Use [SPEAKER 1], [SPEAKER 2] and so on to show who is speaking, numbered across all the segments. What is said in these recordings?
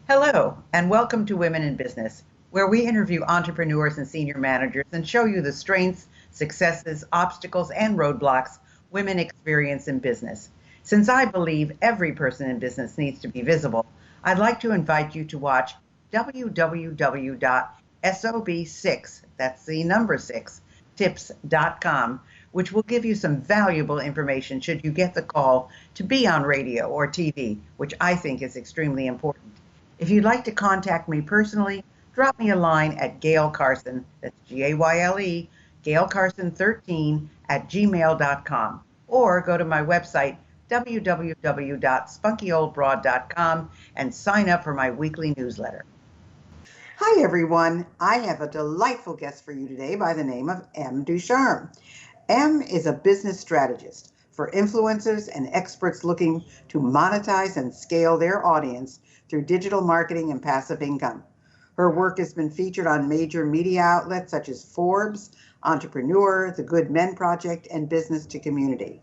[SPEAKER 1] Hello, and welcome to Women in Business, where we interview entrepreneurs and senior managers and show you the strengths, successes, obstacles, and roadblocks women experience in business. Since I believe every person in business needs to be visible, I'd like to invite you to watch www.sob6, that's the number 6, tips.com, which will give you some valuable information should you get the call to be on radio or TV, which I think is extremely important. If you'd like to contact me personally, drop me a line at Gayle Carson, that's Gayle, Gayle Carson 13 at gmail.com, or go to my website, www.spunkyoldbroad.com, and sign up for my weekly newsletter. Hi, everyone. I have a delightful guest for you today by the name of Em Ducharme. Em is a business strategist for influencers and experts looking to monetize and scale their audience through digital marketing and passive income. Her work has been featured on major media outlets such as Forbes, Entrepreneur, The Good Men Project, and Business to Community.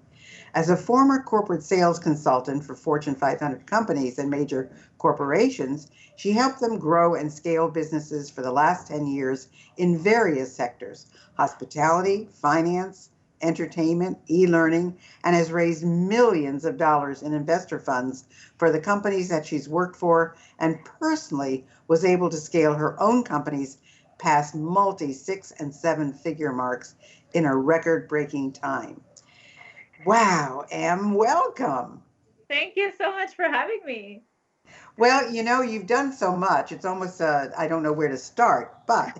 [SPEAKER 1] As a former corporate sales consultant for Fortune 500 companies and major corporations, she helped them grow and scale businesses for the last 10 years in various sectors: hospitality, finance, entertainment, e-learning, and has raised millions of dollars in investor funds for the companies that she's worked for, and personally was able to scale her own companies past multi 6 and 7 figure marks in a record-breaking time. Wow, Em, welcome.
[SPEAKER 2] Thank you so much for having me.
[SPEAKER 1] Well, you've done so much. It's almost, I don't know where to start, but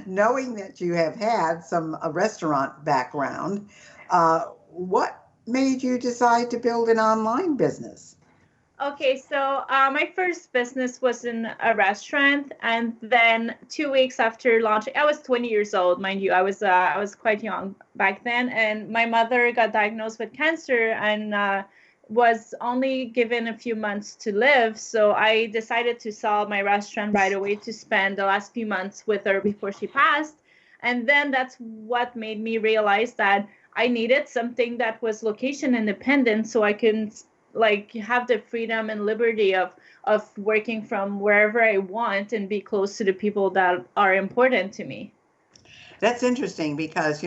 [SPEAKER 1] knowing that you have had some a restaurant background, what made you decide to build an online business?
[SPEAKER 2] Okay, so my first business was in a restaurant, and then 2 weeks after launching, I was 20 years old, mind you. I was quite young back then, and my mother got diagnosed with cancer and was only given a few months to live. So I decided to sell my restaurant right away to spend the last few months with her before she passed, and then that's what made me realize that I needed something that was location independent so I can like have the freedom and liberty of working from wherever I want and be close to the people that are important to me.
[SPEAKER 1] That's interesting because,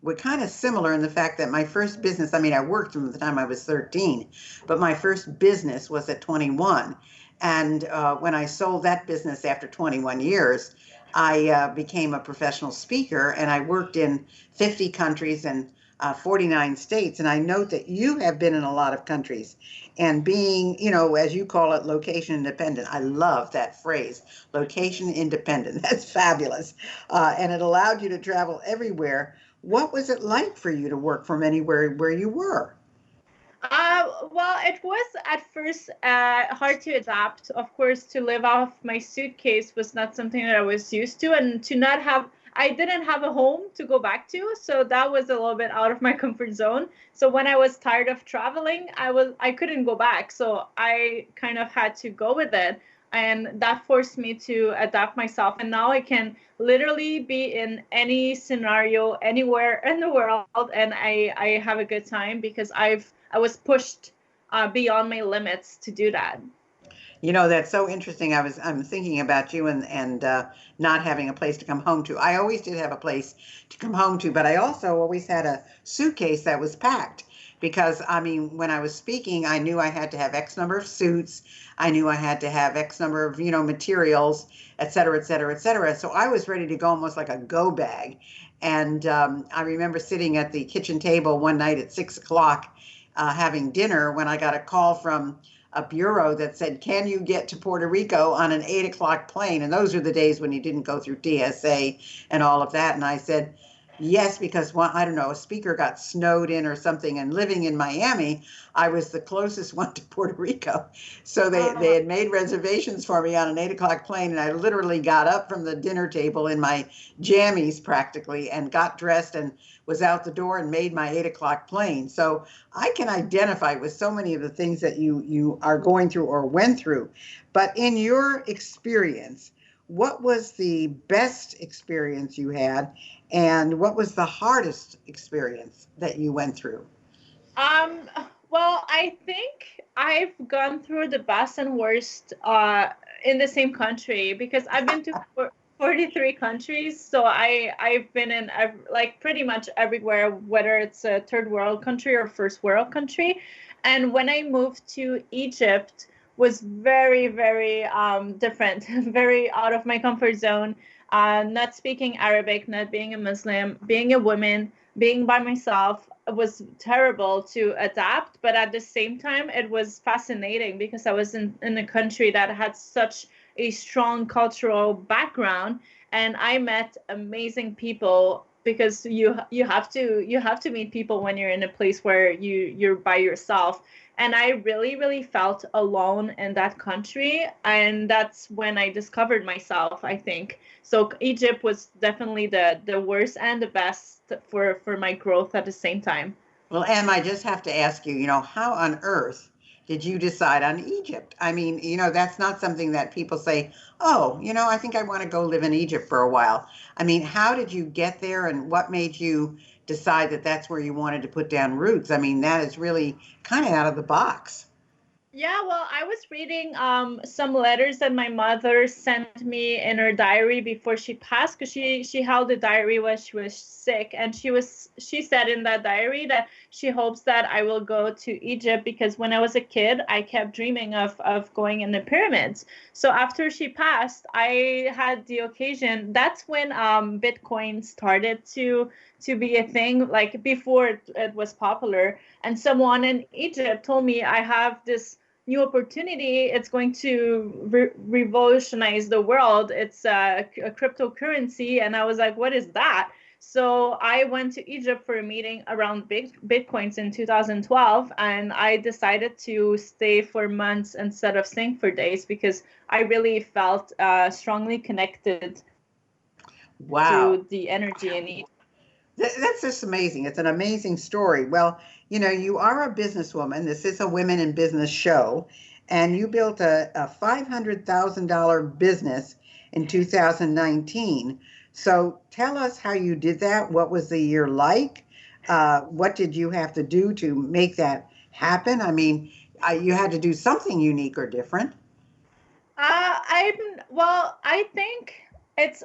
[SPEAKER 1] we're kind of similar in the fact that my first business, I mean, I worked from the time I was 13, but my first business was at 21. And when I sold that business after 21 years, I became a professional speaker and I worked in 50 countries and 49 states. And I note that you have been in a lot of countries and being, as you call it, location independent. I love that phrase, location independent. That's fabulous. And it allowed you to travel everywhere. What was it like for you to work from anywhere where you were?
[SPEAKER 2] Well, it was at first hard to adapt. Of course, to live off my suitcase was not something that I was used to, and to not have, I didn't have a home to go back to, so that was a little bit out of my comfort zone. So when I was tired of traveling, I couldn't go back, so I kind of had to go with it, and that forced me to adapt myself. And now I can literally be in any scenario anywhere in the world, and I have a good time because I was pushed beyond my limits to do that.
[SPEAKER 1] That's so interesting. I'm thinking about you and not having a place to come home to. I always did have a place to come home to, but I also always had a suitcase that was packed because I mean, when I was speaking, I knew I had to have X number of suits. I knew I had to have X number of, materials, et cetera, et cetera, et cetera. So I was ready to go almost like a go bag. And I remember sitting at the kitchen table one night at 6 o'clock having dinner when I got a call from a bureau that said, "Can you get to Puerto Rico on an 8 o'clock plane?" And those were the days when you didn't go through TSA and all of that. And I said, yes, because one, I don't know, a speaker got snowed in or something. And living in Miami, I was the closest one to Puerto Rico. So they
[SPEAKER 2] Oh,
[SPEAKER 1] had made reservations for me on an 8 o'clock plane. And I literally got up from the dinner table in my jammies practically and got dressed and was out the door and made my 8 o'clock plane. So I can identify with so many of the things that you are going through or went through. But in your experience, what was the best experience you had, and what was the hardest experience that you went through?
[SPEAKER 2] well, I think I've gone through the best and worst in the same country, because I've been to 43 countries. So I've been in like pretty much everywhere, whether it's a third world country or first world country. And when I moved to Egypt, was very, very different, very out of my comfort zone. Not speaking Arabic, not being a Muslim, being a woman, being by myself was terrible to adapt. But at the same time, it was fascinating because I was in a country that had such a strong cultural background, and I met amazing people, because you have to meet people when you're in a place where you're by yourself. And I really, really felt alone in that country. And that's when I discovered myself, I think. So Egypt was definitely the worst and the best for my growth at the same time.
[SPEAKER 1] Well, Em, I just have to ask you, how on earth did you decide on Egypt? I mean, that's not something that people say, oh, I think I want to go live in Egypt for a while. I mean, how did you get there, and what made you decide that that's where you wanted to put down roots? I mean, that is really kind of out of the box.
[SPEAKER 2] Yeah, well, I was reading some letters that my mother sent me in her diary before she passed, because she held a diary when she was sick, and she said in that diary that she hopes that I will go to Egypt, because when I was a kid, I kept dreaming of going in the pyramids. So after she passed, I had the occasion. That's when Bitcoin started to be a thing, like before it was popular. And someone in Egypt told me, I have this new opportunity. It's going to revolutionize the world. It's a cryptocurrency. And I was like, what is that? So I went to Egypt for a meeting around Bitcoins in 2012, and I decided to stay for months instead of staying for days, because I really felt strongly connected to the energy in Egypt.
[SPEAKER 1] That's just amazing. It's an amazing story. Well, you are a businesswoman. This is a Women in Business show, and you built a $500,000 business in 2019. So tell us how you did that. What was the year like? What did you have to do to make that happen? I mean, you had to do something unique or different.
[SPEAKER 2] I think it's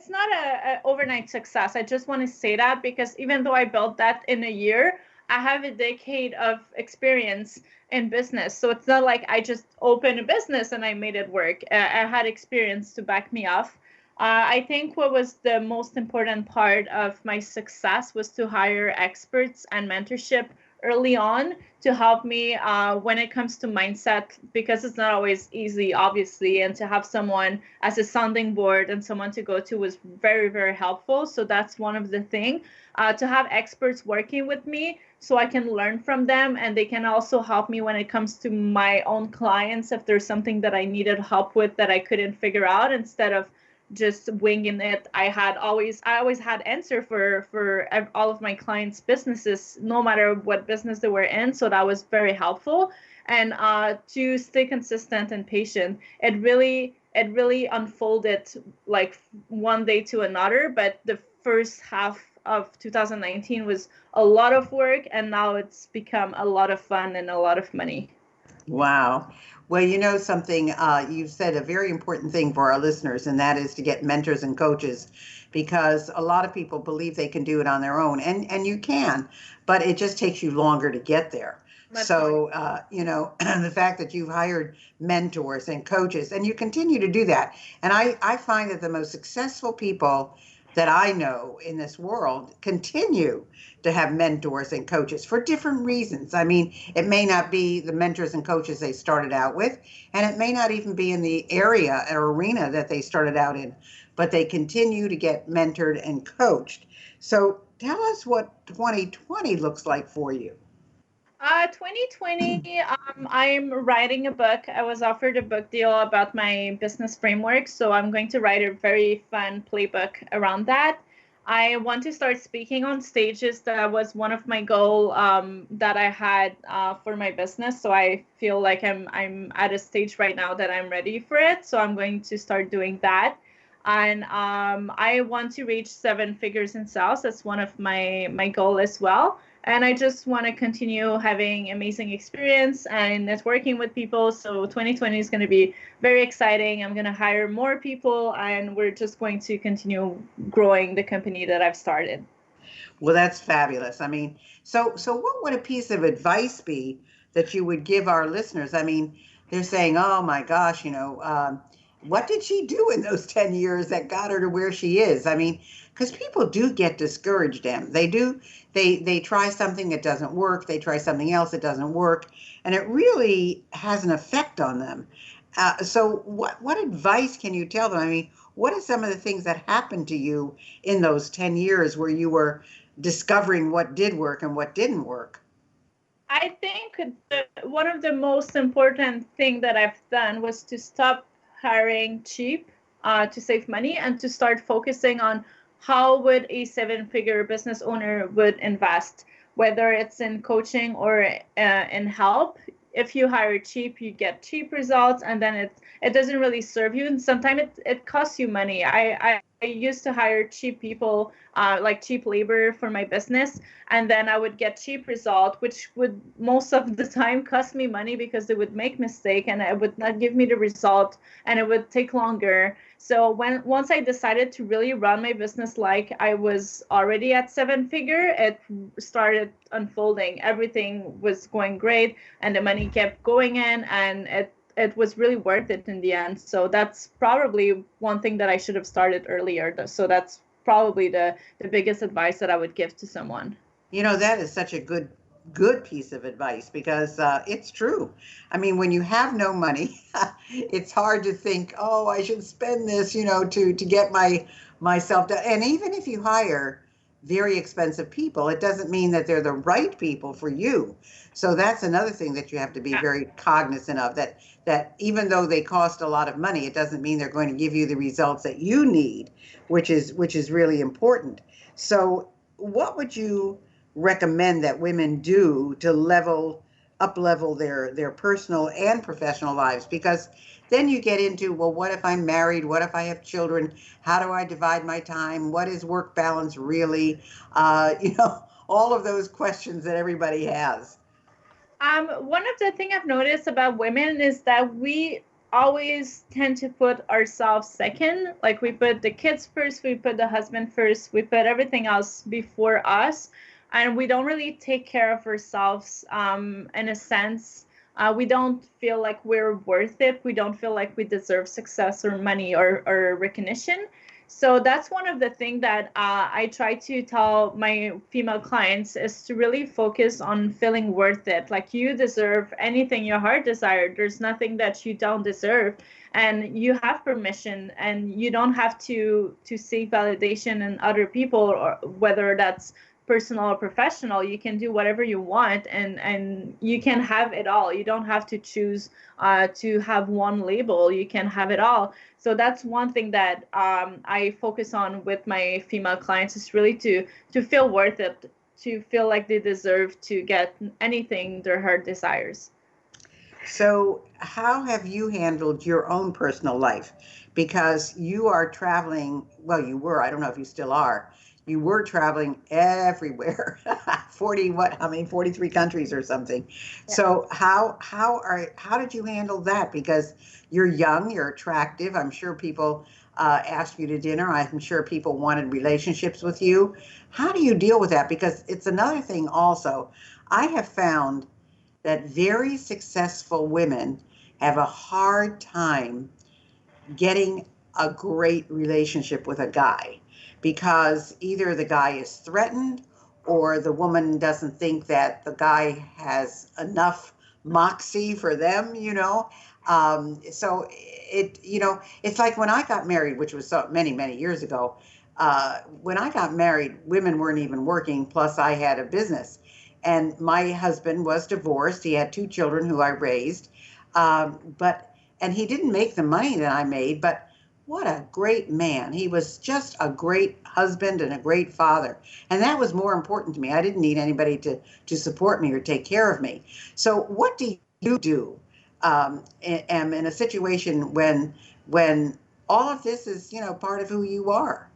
[SPEAKER 2] not a overnight success. I just want to say that, because even though I built that in a year, I have a decade of experience in business. So it's not like I just opened a business and I made it work. I had experience to back me off. I think what was the most important part of my success was to hire experts and mentorship early on to help me when it comes to mindset, because it's not always easy, obviously, and to have someone as a sounding board and someone to go to was very, very helpful. So that's one of the things, to have experts working with me so I can learn from them, and they can also help me when it comes to my own clients if there's something that I needed help with that I couldn't figure out, instead of just winging it. I always had answer for all of my clients' businesses, no matter what business they were in. So that was very helpful. And to stay consistent and patient, it really unfolded like one day to another. But the first half of 2019 was a lot of work, and now it's become a lot of fun and a lot of money.
[SPEAKER 1] Wow. Well, something, you've said a very important thing for our listeners, and that is to get mentors and coaches, because a lot of people believe they can do it on their own, and you can, but it just takes you longer to get there. So, the fact that you've hired mentors and coaches, and you continue to do that. And I find that the most successful people that I know in this world continue to have mentors and coaches for different reasons. I mean, it may not be the mentors and coaches they started out with, and it may not even be in the area or arena that they started out in, but they continue to get mentored and coached. So tell us what 2020 looks like for you.
[SPEAKER 2] 2020, I'm writing a book. I was offered a book deal about my business framework, so I'm going to write a very fun playbook around that. I want to start speaking on stages. That was one of my goals that I had for my business. So I feel like I'm at a stage right now that I'm ready for it. So I'm going to start doing that. And I want to reach 7 figures in sales. That's one of my goal as well. And I just want to continue having amazing experience and networking with people. So 2020 is going to be very exciting. I'm going to hire more people, and we're just going to continue growing the company that I've started.
[SPEAKER 1] Well, that's fabulous. I mean, so what would a piece of advice be that you would give our listeners? I mean, they're saying, "Oh my gosh, what did she do in those 10 years that got her to where she is?" I mean, because people do get discouraged, Em. They do. They try something, it doesn't work. They try something else, it doesn't work, and it really has an effect on them. So what advice can you tell them? I mean, what are some of the things that happened to you in those 10 years where you were discovering what did work and what didn't work?
[SPEAKER 2] I think one of the most important thing that I've done was to stop hiring cheap to save money and to start focusing on how would a 7 figure business owner would invest, whether it's in coaching or in help. If you hire cheap, you get cheap results, and then it doesn't really serve you. And sometimes it costs you money. I used to hire cheap people, like cheap labor for my business, and then I would get cheap result, which would most of the time cost me money because they would make mistake and it would not give me the result, and it would take longer. So once I decided to really run my business like I was already at 7 figure, it started unfolding. Everything was going great, and the money kept going in, and it was really worth it in the end. So that's probably one thing that I should have started earlier. So that's probably the biggest advice that I would give to someone.
[SPEAKER 1] That is such a good piece of advice because it's true. I mean, when you have no money, it's hard to think, oh, I should spend this, to get myself to. And even if you hire very expensive people, it doesn't mean that they're the right people for you. So that's another thing that you have to be very cognizant of, that even though they cost a lot of money, it doesn't mean they're going to give you the results that you need, which is really important. So what would you recommend that women do to up level their personal and professional lives? Because then you get into, well, what if I'm married? What if I have children? How do I divide my time? What is work balance really? All of those questions that everybody has.
[SPEAKER 2] One of the things I've noticed about women is that we always tend to put ourselves second. Like we put the kids first, we put the husband first, we put everything else before us, and we don't really take care of ourselves. In a sense, we don't feel like we're worth it. We don't feel like we deserve success or money or recognition. So that's one of the things that I try to tell my female clients is to really focus on feeling worth it. Like you deserve anything your heart desired. There's nothing that you don't deserve, and you have permission, and you don't have to seek validation in other people, or whether that's personal or professional. You can do whatever you want, and you can have it all. You don't have to choose to have one label. You can have it all. So that's one thing that I focus on with my female clients, is really to feel worth it, to feel like they deserve to get anything their heart desires.
[SPEAKER 1] So how have you handled your own personal life? Because you are traveling, well, you were, I don't know if you still are, you were traveling everywhere. 43 countries or something. Yeah. So how did you handle that? Because you're young, you're attractive. I'm sure people asked you to dinner. I'm sure people wanted relationships with you. How do you deal with that? Because it's another thing also. I have found that very successful women have a hard time getting a great relationship with a guy, because either the guy is threatened or the woman doesn't think that the guy has enough moxie for them, so it's like when I got married, which was so many years ago. When I got married, women weren't even working, plus I had a business. And my husband was divorced. He had 2 children who I raised, and he didn't make the money that I made, but what a great man. He was just a great husband and a great father. And that was more important to me. I didn't need anybody to support me or take care of me. So what do you do in a situation when all of this is, part of who you are.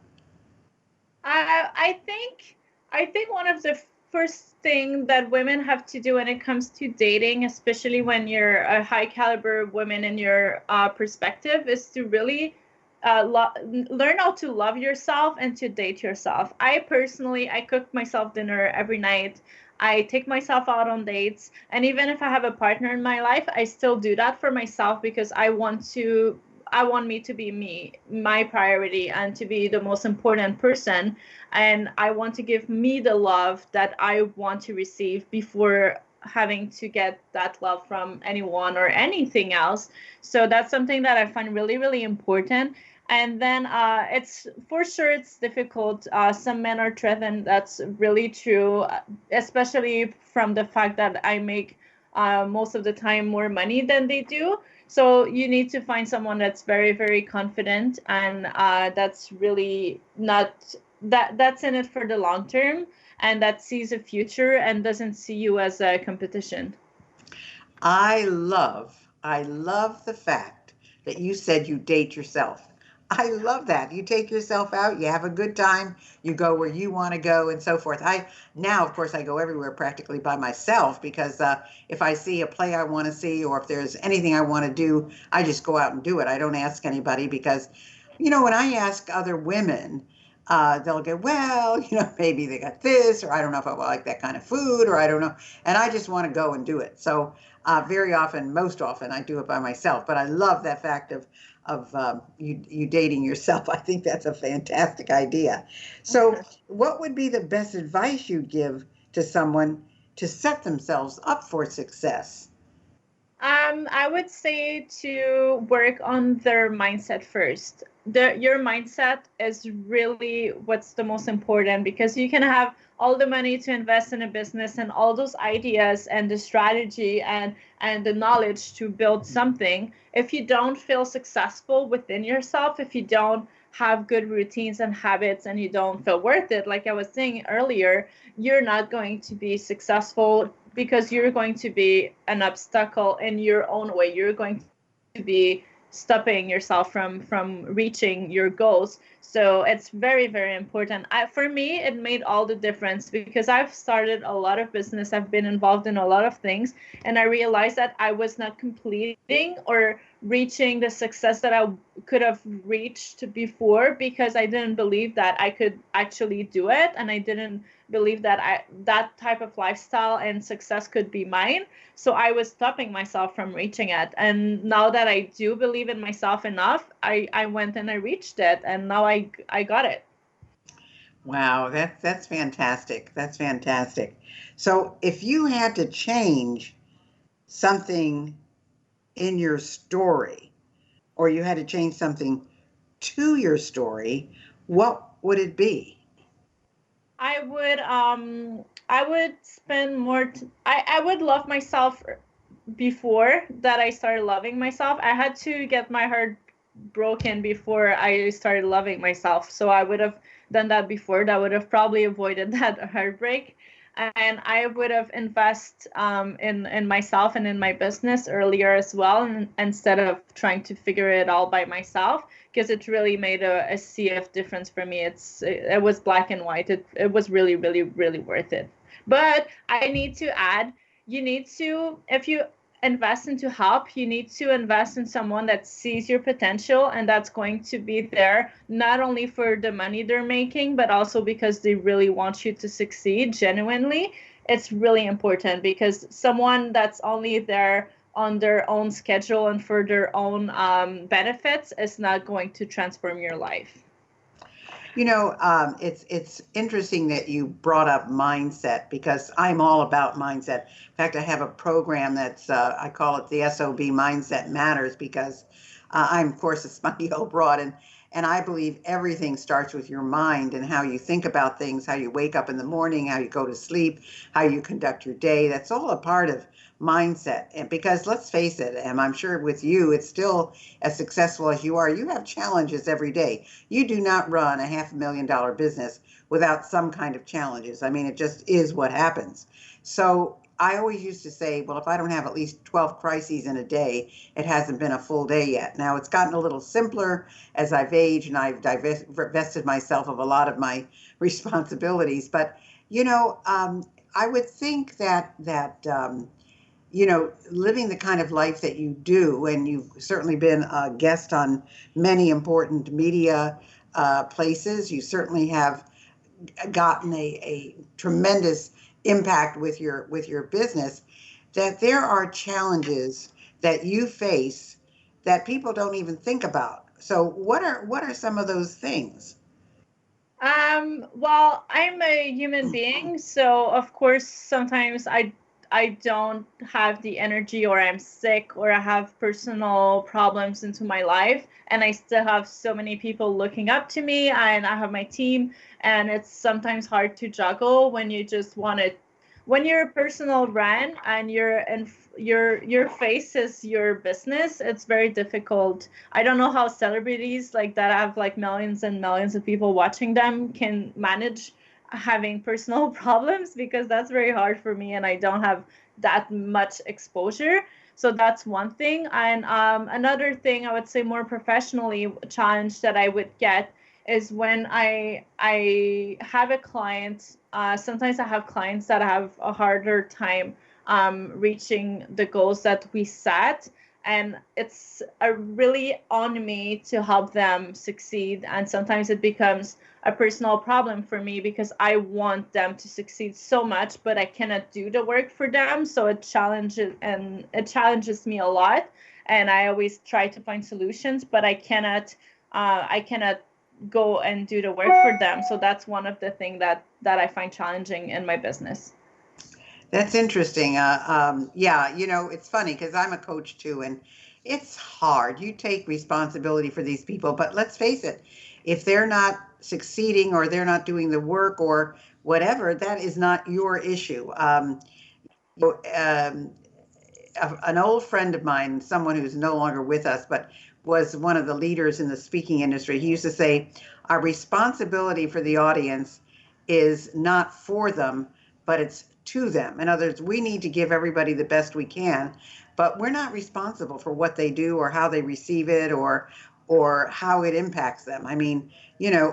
[SPEAKER 2] I think one of the first thing that women have to do when it comes to dating, especially when you're a high caliber woman in your perspective, is to really learn how to love yourself and to date yourself. I cook myself dinner every night. I take myself out on dates, and even if I have a partner in my life, I still do that for myself because I want me to be me, my priority, and to be the most important person. And I want to give me the love that I want to receive before having to get that love from anyone or anything else. So that's something that I find really, really important. And then it's for sure it's difficult. Some men are driven. That's really true, especially from the fact that I make most of the time more money than they do. So you need to find someone that's very, very confident and that's really not that's in it for the long term and that sees a future and doesn't see you as a competition.
[SPEAKER 1] I love the fact that you said you date yourself. I love that. You take yourself out, you have a good time, you go where you want to go and so forth. Now, of course, I go everywhere practically by myself because if I see a play I want to see or if there's anything I want to do, I just go out and do it. I don't ask anybody because, when I ask other women, they'll go, well, maybe they got this, or I don't know if I like that kind of food, or I don't know. And I just want to go and do it. So very often, most often, I do it by myself. But I love that fact of you dating yourself. I think that's a fantastic idea. So what would be the best advice you'd give to someone to set themselves up for success?
[SPEAKER 2] I would say to work on their mindset first. Your mindset is really what's the most important because you can have all the money to invest in a business and all those ideas and the strategy and the knowledge to build something. If you don't feel successful within yourself, if you don't have good routines and habits and you don't feel worth it, like I was saying earlier, you're not going to be successful because you're going to be an obstacle in your own way. You're going to be stopping yourself from reaching your goals. So it's very, very important. For me, it made all the difference because I've started a lot of business. I've been involved in a lot of things, and I realized that I was not completing or reaching the success that I could have reached before because I didn't believe that I could actually do it, and I didn't believe that that type of lifestyle and success could be mine. So I was stopping myself from reaching it. And now that I do believe in myself enough, I went and I reached it, and now I got it.
[SPEAKER 1] Wow, that's fantastic. That's fantastic. So if you had to change something in your story, or you had to change something to your story, what would it be?
[SPEAKER 2] I would spend more I would love myself before that I started loving myself. I had to get my heart broken before I started loving myself. So I would have done that before. That would have probably avoided that heartbreak. And I would have invest in myself and in my business earlier as well, instead of trying to figure it all by myself, because it really made a sea of difference for me. It was black and white. It was really, really, really worth it. But I need to add, you need to, if you invest into help, you need to invest in someone that sees your potential and that's going to be there not only for the money they're making, but also because they really want you to succeed genuinely. It's really important because someone that's only there on their own schedule and for their own benefits is not going to transform your life.
[SPEAKER 1] It's interesting that you brought up mindset because I'm all about mindset. In fact, I have a program that's I call it the SOB Mindset Matters because I'm, of course, a spunky old broad, and I believe everything starts with your mind and how you think about things, how you wake up in the morning, how you go to sleep, how you conduct your day. That's all a part of mindset. And because let's face it, and I'm sure with you, it's still as successful as you are. You have challenges every day. You do not run a $500,000 business without some kind of challenges. I mean, it just is what happens. So I always used to say, well, if I don't have at least 12 crises in a day, it hasn't been a full day yet. Now it's gotten a little simpler as I've aged and I've divested myself of a lot of my responsibilities. But, I would think that living the kind of life that you do, and you've certainly been a guest on many important media places. You certainly have gotten a tremendous impact with your business, that there are challenges that you face that people don't even think about. So what are some of those things?
[SPEAKER 2] Well, I'm a human being, so of course sometimes I don't have the energy, or I'm sick, or I have personal problems into my life, and I still have so many people looking up to me, and I have my team, and it's sometimes hard to juggle when you just want to, when you're a personal brand and your face is your business. It's very difficult. I don't know how celebrities like that have like millions and millions of people watching them can manage having personal problems, because that's very hard for me and I don't have that much exposure. So that's one thing. And another thing I would say, more professionally, challenge that I would get is when I have a client. Sometimes I have clients that have a harder time reaching the goals that we set, and it's really on me to help them succeed. And sometimes it becomes a personal problem for me because I want them to succeed so much, but I cannot do the work for them. So it challenges me a lot, and I always try to find solutions, but I cannot go and do the work for them. So that's one of the things that I find challenging in my business.
[SPEAKER 1] That's interesting. Yeah, it's funny because I'm a coach too, and it's hard. You take responsibility for these people, but let's face it, if they're not succeeding or they're not doing the work or whatever, that is not your issue. You know, um, an old friend of mine, someone who's no longer with us, but was one of the leaders in the speaking industry, he used to say, our responsibility for the audience is not for them, but it's to them. In other words, we need to give everybody the best we can, but we're not responsible for what they do or how they receive it or how it impacts them. I mean,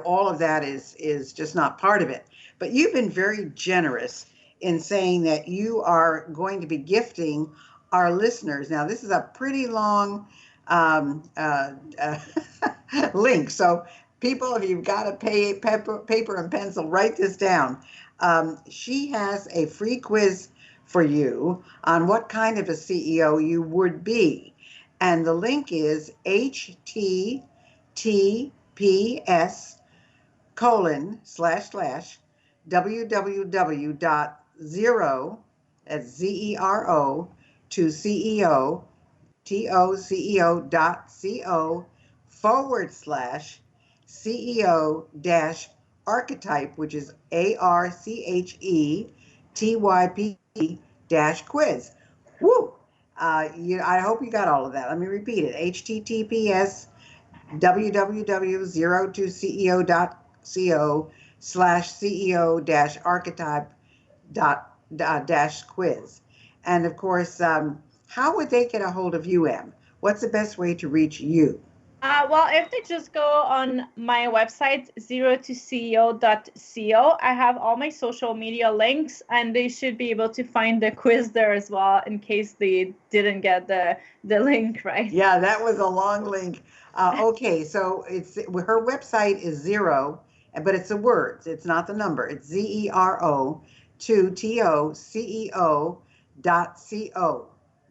[SPEAKER 1] all of that is just not part of it. But you've been very generous in saying that you are going to be gifting our listeners. Now, this is a pretty long link. So, people, if you've got a paper and pencil, write this down. She has a free quiz for you on what kind of a CEO you would be. And the link is https www.zero, that's zero, to CEO, TOCEO.co/CEO dash archetype, which is ARCHETYP dash quiz. Woo! I hope you got all of that. Let me repeat it. HTTPS www.0to CEO.co/CEO dash archetype dash quiz. And of course, how would they get a hold of you, Em? What's the best way to reach you?
[SPEAKER 2] Well, if they just go on my website, zero2ceo.co, I have all my social media links, and they should be able to find the quiz there as well, in case they didn't get the link right.
[SPEAKER 1] Yeah, that was a long link. Okay, so her website is zero, but it's the words. It's not the number. It's ZERO to TOCEO.co,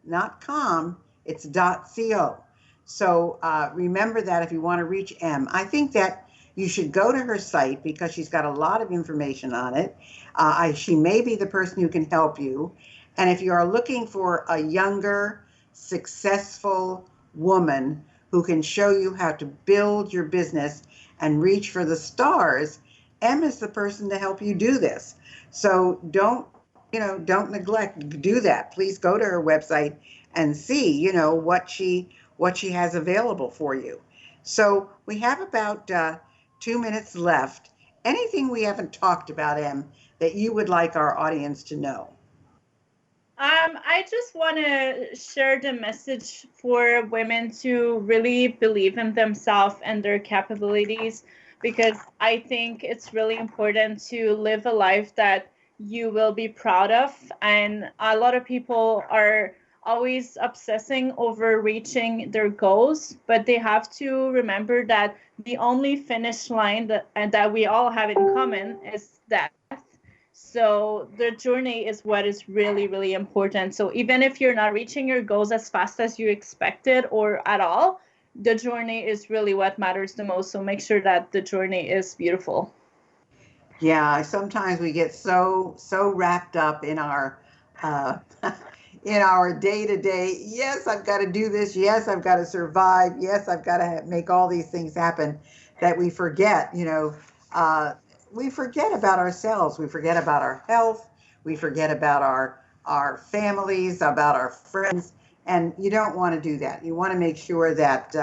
[SPEAKER 1] not com. It's .co. So remember that if you want to reach Em. I think that you should go to her site because she's got a lot of information on it. She may be the person who can help you. And if you are looking for a younger, successful woman who can show you how to build your business and reach for the stars, Em is the person to help you do this. So don't neglect, do that. Please go to her website and see, what she has available for you. So we have about 2 minutes left. Anything we haven't talked about, Em, that you would like our audience to know?
[SPEAKER 2] I just want to share the message for women to really believe in themselves and their capabilities, because I think it's really important to live a life that you will be proud of. And a lot of people are always obsessing over reaching their goals, but they have to remember that the only finish line that we all have in common is death. So the journey is what is really, really important. So even if you're not reaching your goals as fast as you expected or at all, the journey is really what matters the most. So make sure that the journey is beautiful.
[SPEAKER 1] Yeah, sometimes we get so wrapped up uh, in our day to day. Yes, I've got to do this. Yes, I've got to survive. Yes, I've got to make all these things happen, that we forget. We forget about ourselves. We forget about our health. We forget about our families, about our friends, and you don't want to do that. You want to make sure that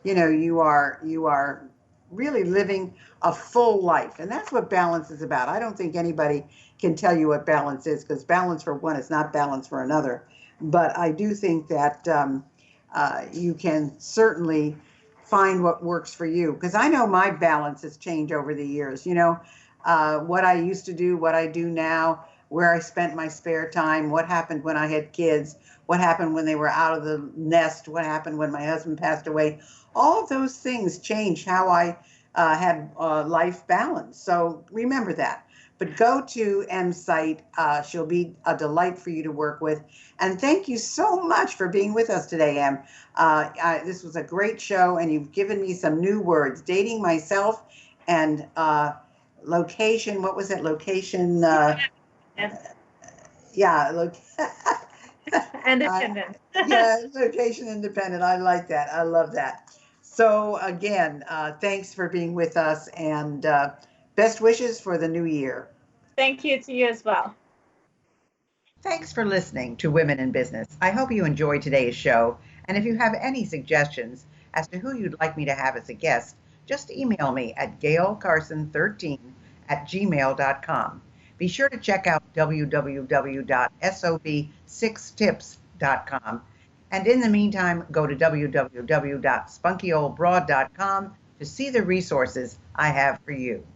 [SPEAKER 1] you are really living a full life. And that's what balance is about. I don't think anybody can tell you what balance is, because balance for one is not balance for another. But I do think that you can certainly find what works for you. Because I know my balance has changed over the years. What I used to do, what I do now, where I spent my spare time, what happened when I had kids, what happened when they were out of the nest, what happened when my husband passed away. All of those things changed how I had life balance. So remember that. But go to Em's site. She'll be a delight for you to work with. And thank you so much for being with us today, Em. This was a great show, and you've given me some new words: dating myself and location. What was it? Location. Yeah.
[SPEAKER 2] Independent.
[SPEAKER 1] Yeah, location independent. I like that. I love that. So again, thanks for being with us, and best wishes for the new year.
[SPEAKER 2] Thank you to you as well.
[SPEAKER 1] Thanks for listening to Women in Business. I hope you enjoyed today's show. And if you have any suggestions as to who you'd like me to have as a guest, just email me at gaylecarson13@gmail.com. Be sure to check out www.sob6tips.com. And in the meantime, go to www.spunkyoldbroad.com to see the resources I have for you.